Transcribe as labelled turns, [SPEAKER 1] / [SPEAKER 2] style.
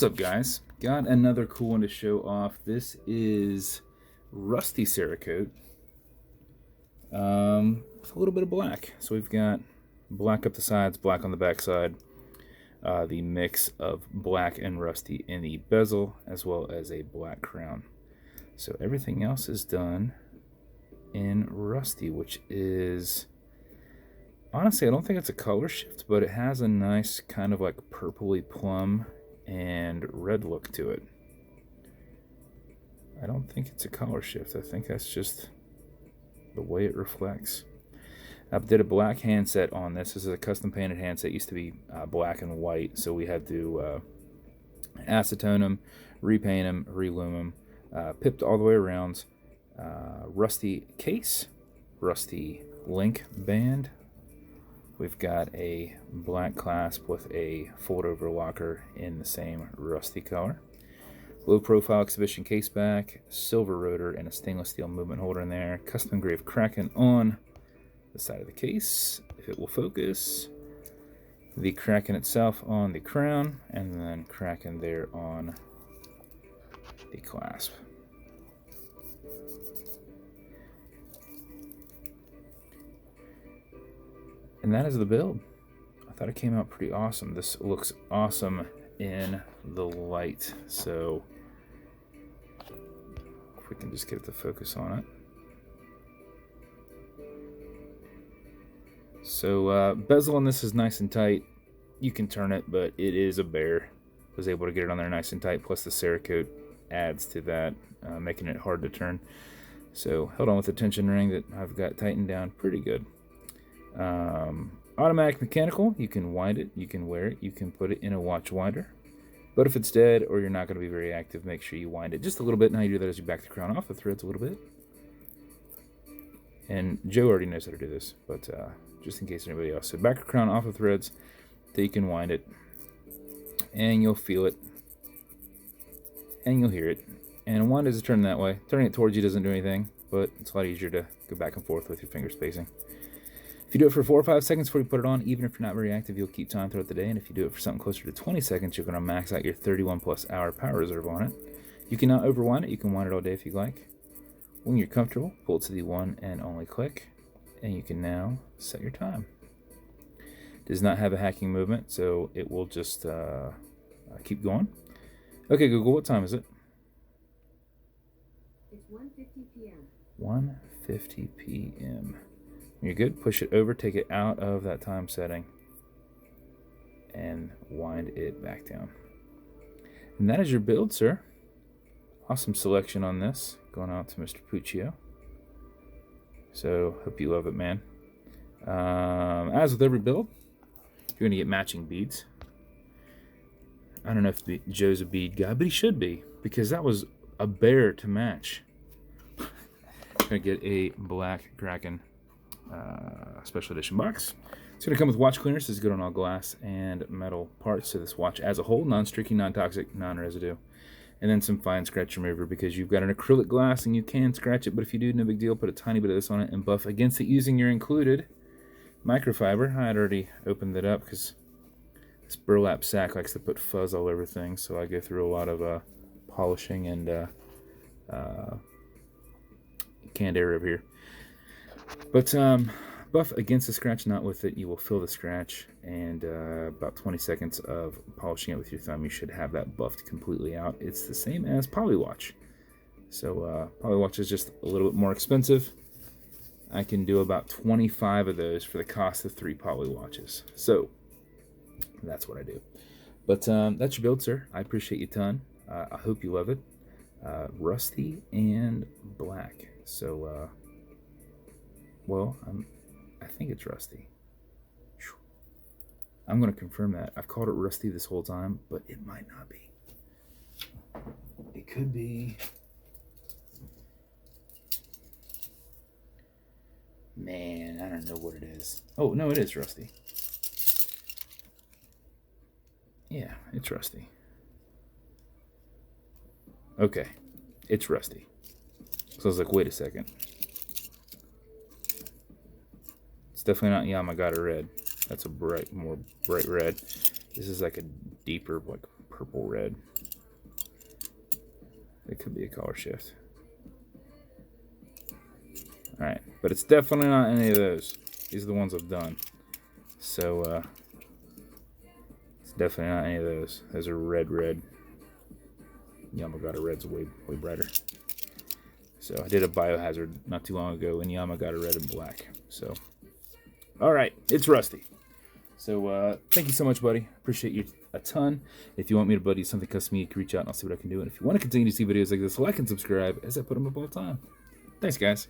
[SPEAKER 1] What's up, guys? Got another cool one to show off. This is rusty cerakote with a little bit of black. So we've got black up the sides, black on the back side, the mix of black and rusty in the bezel, as well as a black crown. So everything else is done in rusty, which is, honestly, I don't think it's a color shift, but it has a nice kind of like purpley plum and red look to it. I don't think it's a color shift. I think that's just the way it reflects. I did a black handset on this. This is a custom painted handset. It used to be black and white, so we had to acetone them, repaint them, relume them, pipped all the way around. Rusty case, rusty link band. We've got a black clasp with a fold-over locker in the same rusty color. Low-profile exhibition caseback, silver rotor, and a stainless steel movement holder in there. Custom engraved Kraken on the side of the case, if it will focus. The Kraken itself on the crown, and then Kraken there on the clasp. And that is the build. I thought it came out pretty awesome. This looks awesome in the light. So if we can just get the focus on it. So bezel on this is nice and tight. You can turn it, but it is a bear. Was able to get it on there nice and tight. Plus the cerakote adds to that, making it hard to turn. So held on with the tension ring that I've got tightened down pretty good. Automatic mechanical, you can wind it, you can wear it, you can put it in a watch winder. But if it's dead or you're not going to be very active, make sure you wind it just a little bit. And how you do that is you back the crown off the threads a little bit. And Joe already knows how to do this, but just in case anybody else. So back the crown off the threads, then you can wind it. And you'll feel it. And you'll hear it. And wind is turning that way. Turning it towards you doesn't do anything, but it's a lot easier to go back and forth with your finger spacing. If you do it for 4 or 5 seconds before you put it on, even if you're not very active, you'll keep time throughout the day. And if you do it for something closer to 20 seconds, you're going to max out your 31+ hour power reserve on it. You can now overwind it. You can wind it all day if you like. When you're comfortable, pull it to the one and only click, and you can now set your time. It does not have a hacking movement, so it will just keep going. Okay, Google, what time is it?
[SPEAKER 2] It's 1:50 p.m.
[SPEAKER 1] 1:50 p.m. You're good. Push it over, take it out of that time setting, and wind it back down. And that is your build, sir. Awesome selection on this. Going out to Mr. Puccio. So, hope you love it, man. As with every build, you're going to get matching beads. I don't know if Joe's a bead guy, but he should be, because that was a bear to match. Going to get a black Kraken special edition box. It's going to come with watch cleaners. This is good on all glass and metal parts. So this watch as a whole, non-streaky, non-toxic, non-residue. And then some fine scratch remover because you've got an acrylic glass and you can scratch it. But if you do, no big deal. Put a tiny bit of this on it and buff against it using your included microfiber. I had already opened it up because this burlap sack likes to put fuzz all over things. So I go through a lot of polishing and canned air over here. But buff against the scratch, not with it. You will feel the scratch, and about 20 seconds of polishing it with your thumb, you should have that buffed completely out. It's the same as Polywatch. So Polywatch is just a little bit more expensive. I can do about 25 of those for the cost of 3 Polywatches. So that's what I do. But that's your build, sir. I appreciate you a ton. I hope you love it. Rusty and black. So well, I think it's rusty. I'm going to confirm that. I've called it rusty this whole time, but it might not be. It could be. Man, I don't know what it is. Oh, no, it is rusty. Yeah, it's rusty. Okay, it's rusty. So I was like, wait a second. It's definitely not Yamagata red. That's a more bright red. This is like a deeper, like purple red. It could be a color shift. Alright, but it's definitely not any of those. These are the ones I've done. So, it's definitely not any of those. Those are red. Yamagata red's way brighter. So, I did a biohazard not too long ago in Yamagata red and black. So, alright, it's rusty. So, thank you so much, buddy. Appreciate you a ton. If you want me to buddy something custom, you can reach out and I'll see what I can do. And if you want to continue to see videos like this, like and subscribe as I put them up all the time. Thanks, guys.